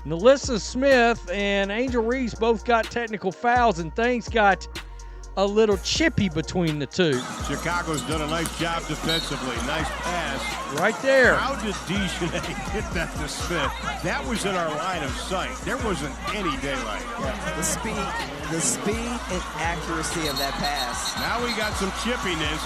Nalyssa Smith and Angel Reese both got technical fouls, and things got a little chippy between the two. Chicago's done a nice job defensively. Nice pass. Right there. How did Dejounte hit that to Smith? That was in our line of sight. There wasn't any daylight. Yeah, the speed and accuracy of that pass. Now we got some chippiness.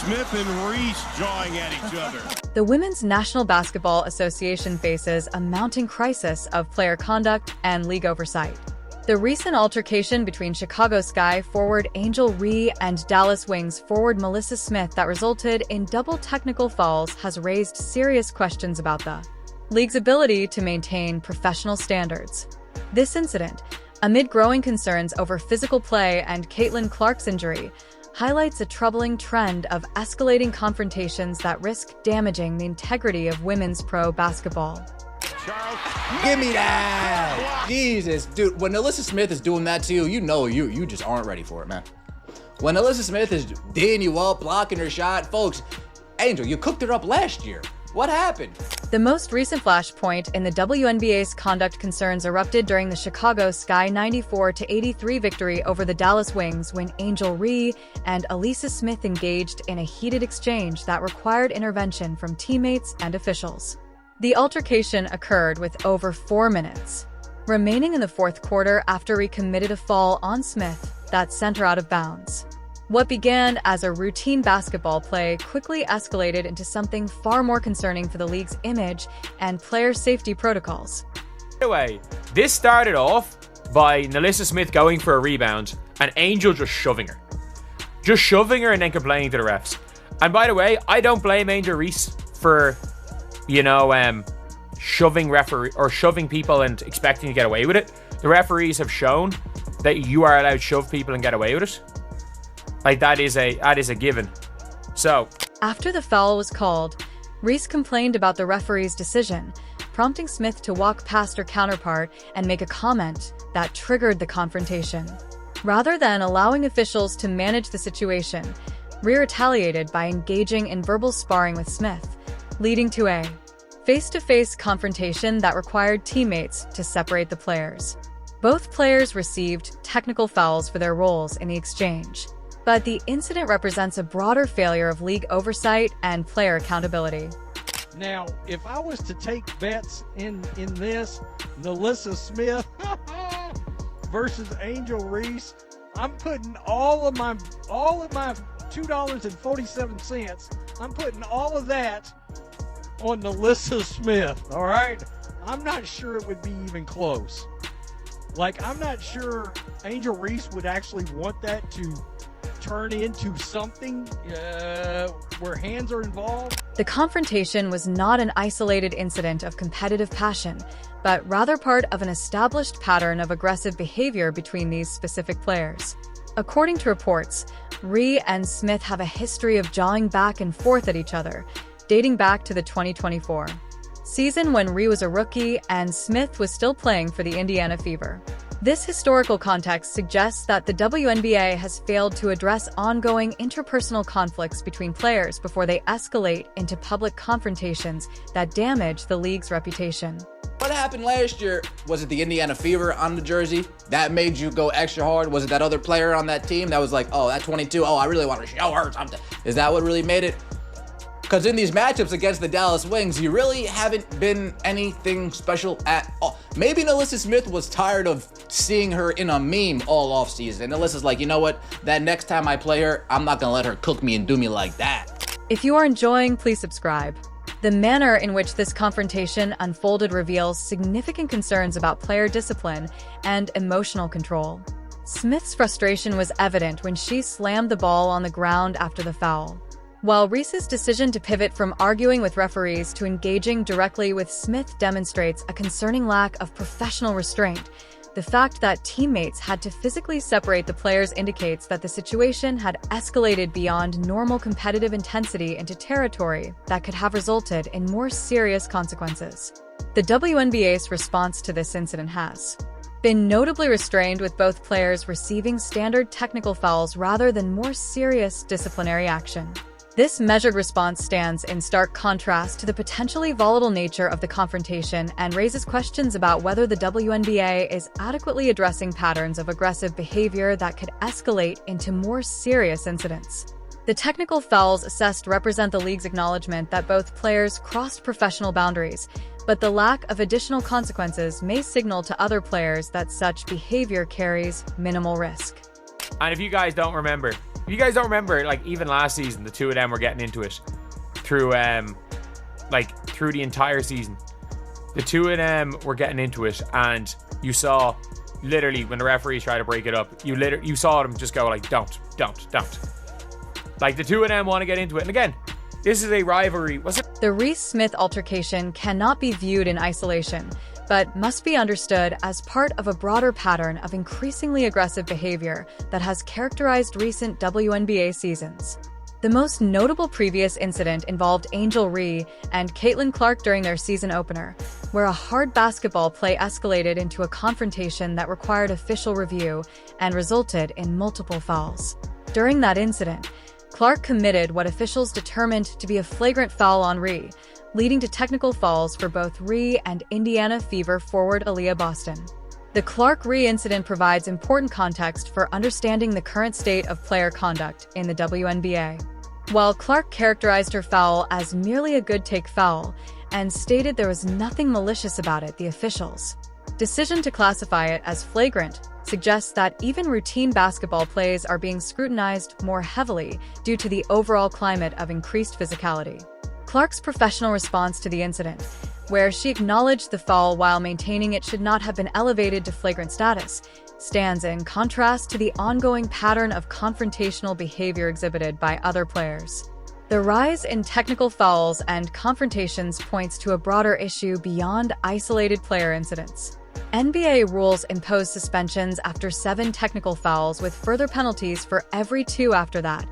Smith and Reese jawing at each other. The Women's National Basketball Association faces a mounting crisis of player conduct and league oversight. The recent altercation between Chicago Sky forward Angel Reese and Dallas Wings forward Nalyssa Smith that resulted in double technical fouls has raised serious questions about the league's ability to maintain professional standards. This incident, amid growing concerns over physical play and Caitlin Clark's injury, highlights a troubling trend of escalating confrontations that risk damaging the integrity of women's pro basketball. Give me that! Jesus, dude, when Nalyssa Smith is doing that to you, you know you just aren't ready for it, man. When Nalyssa Smith is D'ing you up, blocking her shot, folks, Angel, you cooked her up last year. What happened? The most recent flashpoint in the WNBA's conduct concerns erupted during the Chicago Sky 94-83 victory over the Dallas Wings when Angel Reese and Nalyssa Smith engaged in a heated exchange that required intervention from teammates and officials. The altercation occurred with over 4 minutes remaining in the fourth quarter after Reese committed a foul on Smith that sent her out of bounds. What began as a routine basketball play quickly escalated into something far more concerning for the league's image and player safety protocols. Anyway, this started off by Nalyssa Smith going for a rebound and Angel just shoving her. Just shoving her and then complaining to the refs. And by the way, I don't blame Angel Reese for, shoving people and expecting to get away with it. The referees have shown that you are allowed to shove people and get away with it. Like, that is a given. So, after the foul was called, Reese complained about the referee's decision, prompting Smith to walk past her counterpart and make a comment that triggered the confrontation. Rather than allowing officials to manage the situation, Reese retaliated by engaging in verbal sparring with Smith, leading to a face-to-face confrontation that required teammates to separate the players. Both players received technical fouls for their roles in the exchange. But the incident represents a broader failure of league oversight and player accountability. Now, if I was to take bets in this, Nalyssa Smith versus Angel Reese, I'm putting all of my $2.47. I'm putting all of that on Nalyssa Smith. All right, I'm not sure it would be even close. Like, I'm not sure Angel Reese would actually want that to turn into something where hands are involved. The confrontation was not an isolated incident of competitive passion, but rather part of an established pattern of aggressive behavior between these specific players. According to reports, Reese and Smith have a history of jawing back and forth at each other, dating back to the 2024 season when Reese was a rookie and Smith was still playing for the Indiana Fever. This historical context suggests that the WNBA has failed to address ongoing interpersonal conflicts between players before they escalate into public confrontations that damage the league's reputation. What happened last year? Was it the Indiana Fever on the jersey? That made you go extra hard? Was it that other player on that team that was like, oh, that 22, oh, I really want to show her something? Is that what really made it? Because in these matchups against the Dallas Wings, you really haven't been anything special at all. Maybe Nalyssa Smith was tired of seeing her in a meme all offseason. Nalyssa's like, you know what? That next time I play her, I'm not going to let her cook me and do me like that. If you are enjoying, please subscribe. The manner in which this confrontation unfolded reveals significant concerns about player discipline and emotional control. Smith's frustration was evident when she slammed the ball on the ground after the foul, while Reese's decision to pivot from arguing with referees to engaging directly with Smith demonstrates a concerning lack of professional restraint. The fact that teammates had to physically separate the players indicates that the situation had escalated beyond normal competitive intensity into territory that could have resulted in more serious consequences. The WNBA's response to this incident has been notably restrained, with both players receiving standard technical fouls rather than more serious disciplinary action. This measured response stands in stark contrast to the potentially volatile nature of the confrontation and raises questions about whether the WNBA is adequately addressing patterns of aggressive behavior that could escalate into more serious incidents. The technical fouls assessed represent the league's acknowledgement that both players crossed professional boundaries, but the lack of additional consequences may signal to other players that such behavior carries minimal risk. And if you guys don't remember, like even last season, the two of them were getting into it through the entire season. The two of them were getting into it, and you saw literally when the referees tried to break it up, you saw them just go like, don't. Like the two of them want to get into it. And again, this is a rivalry. The Reese Smith altercation cannot be viewed in isolation, but must be understood as part of a broader pattern of increasingly aggressive behavior that has characterized recent WNBA seasons. The most notable previous incident involved Angel Reese and Caitlin Clark during their season opener, where a hard basketball play escalated into a confrontation that required official review and resulted in multiple fouls. During that incident, Clark committed what officials determined to be a flagrant foul on Reese, leading to technical fouls for both Reese and Indiana Fever forward Aaliyah Boston. The Clark-Reese incident provides important context for understanding the current state of player conduct in the WNBA. While Clark characterized her foul as merely a good-take foul and stated there was nothing malicious about it, the officials' decision to classify it as flagrant suggests that even routine basketball plays are being scrutinized more heavily due to the overall climate of increased physicality. Clark's professional response to the incident, where she acknowledged the foul while maintaining it should not have been elevated to flagrant status, stands in contrast to the ongoing pattern of confrontational behavior exhibited by other players. The rise in technical fouls and confrontations points to a broader issue beyond isolated player incidents. NBA rules impose suspensions after 7 technical fouls with further penalties for every 2 after that,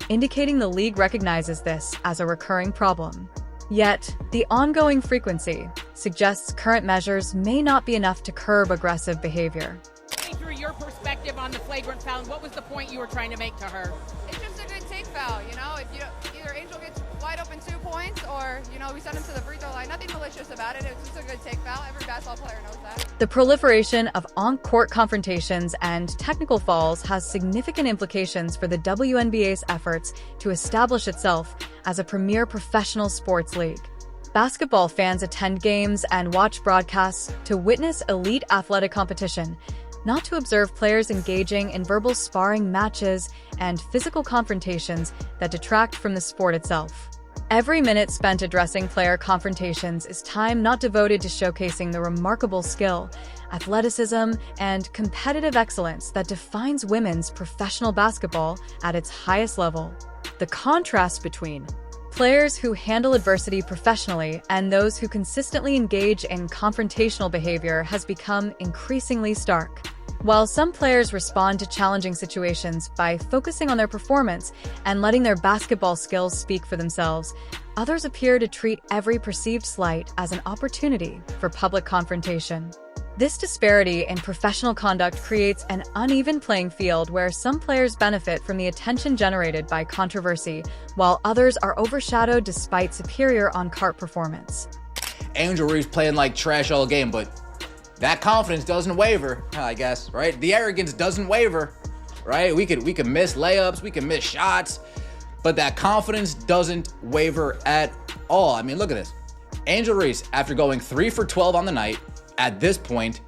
indicating the league recognizes this as a recurring problem. Yet, the ongoing frequency suggests current measures may not be enough to curb aggressive behavior. Through your perspective on the flagrant foul, what was the point you were trying to make to her? It's just a good take foul, you know? If either Angel gets wide open 2 points or, we send him to the free throw line. Nothing malicious about it. It's just a good take foul. Every basketball player knows that. The proliferation of on-court confrontations and technical fouls has significant implications for the WNBA's efforts to establish itself as a premier professional sports league. Basketball fans attend games and watch broadcasts to witness elite athletic competition, not to observe players engaging in verbal sparring matches and physical confrontations that detract from the sport itself. Every minute spent addressing player confrontations is time not devoted to showcasing the remarkable skill, athleticism, and competitive excellence that defines women's professional basketball at its highest level. The contrast between players who handle adversity professionally and those who consistently engage in confrontational behavior has become increasingly stark. While some players respond to challenging situations by focusing on their performance and letting their basketball skills speak for themselves, others appear to treat every perceived slight as an opportunity for public confrontation. This disparity in professional conduct creates an uneven playing field where some players benefit from the attention generated by controversy, while others are overshadowed despite superior on-court performance. Angel Reese playing like trash all game, but that confidence doesn't waver, I guess, right? The arrogance doesn't waver, right? We could miss layups, we can miss shots, but that confidence doesn't waver at all. I mean, look at this. Angel Reese, after going 3 for 12 on the night, at this point,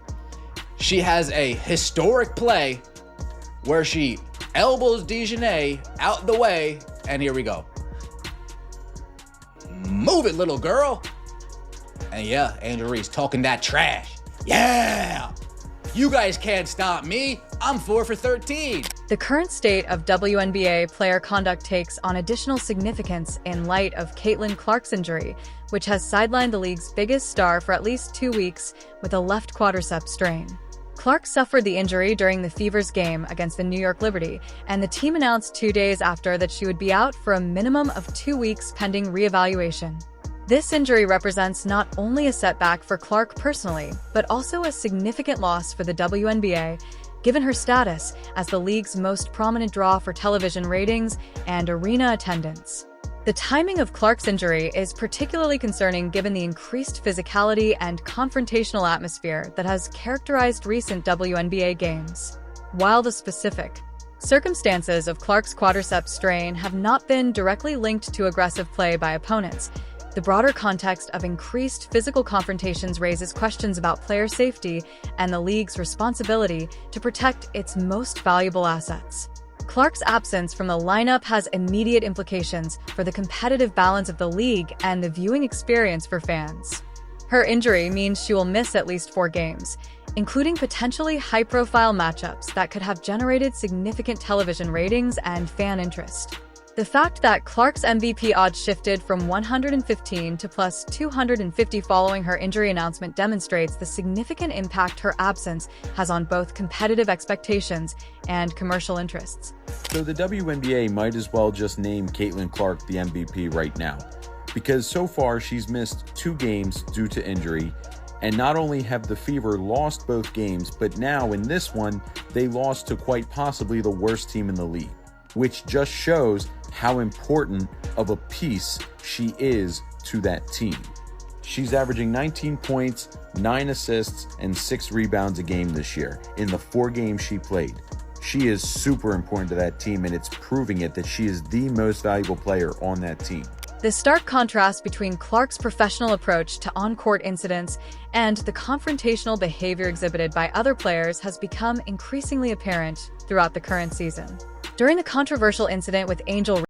she has a historic play where she elbows Dejanay out the way, and here we go. Move it, little girl. And yeah, Angel Reese talking that trash. Yeah! You guys can't stop me. I'm 4 for 13. The current state of WNBA player conduct takes on additional significance in light of Caitlin Clark's injury, which has sidelined the league's biggest star for at least 2 weeks with a left quadricep strain. Clark suffered the injury during the Fever's game against the New York Liberty, and the team announced 2 days after that she would be out for a minimum of 2 weeks pending reevaluation. This injury represents not only a setback for Clark personally, but also a significant loss for the WNBA, given her status as the league's most prominent draw for television ratings and arena attendance. The timing of Clark's injury is particularly concerning given the increased physicality and confrontational atmosphere that has characterized recent WNBA games. While the specific circumstances of Clark's quadriceps strain have not been directly linked to aggressive play by opponents, the broader context of increased physical confrontations raises questions about player safety and the league's responsibility to protect its most valuable assets. Clark's absence from the lineup has immediate implications for the competitive balance of the league and the viewing experience for fans. Her injury means she will miss at least 4 games, including potentially high-profile matchups that could have generated significant television ratings and fan interest. The fact that Clark's MVP odds shifted from 115 to plus 250 following her injury announcement demonstrates the significant impact her absence has on both competitive expectations and commercial interests. So the WNBA might as well just name Caitlin Clark the MVP right now, because so far she's missed 2 games due to injury, and not only have the Fever lost both games, but now in this one, they lost to quite possibly the worst team in the league, which just shows how important of a piece she is to that team. She's averaging 19 points, 9 assists, and 6 rebounds a game this year in the 4 games she played. She is super important to that team, and it's proving it that she is the most valuable player on that team. The stark contrast between Clark's professional approach to on-court incidents and the confrontational behavior exhibited by other players has become increasingly apparent throughout the current season. During the controversial incident with Angel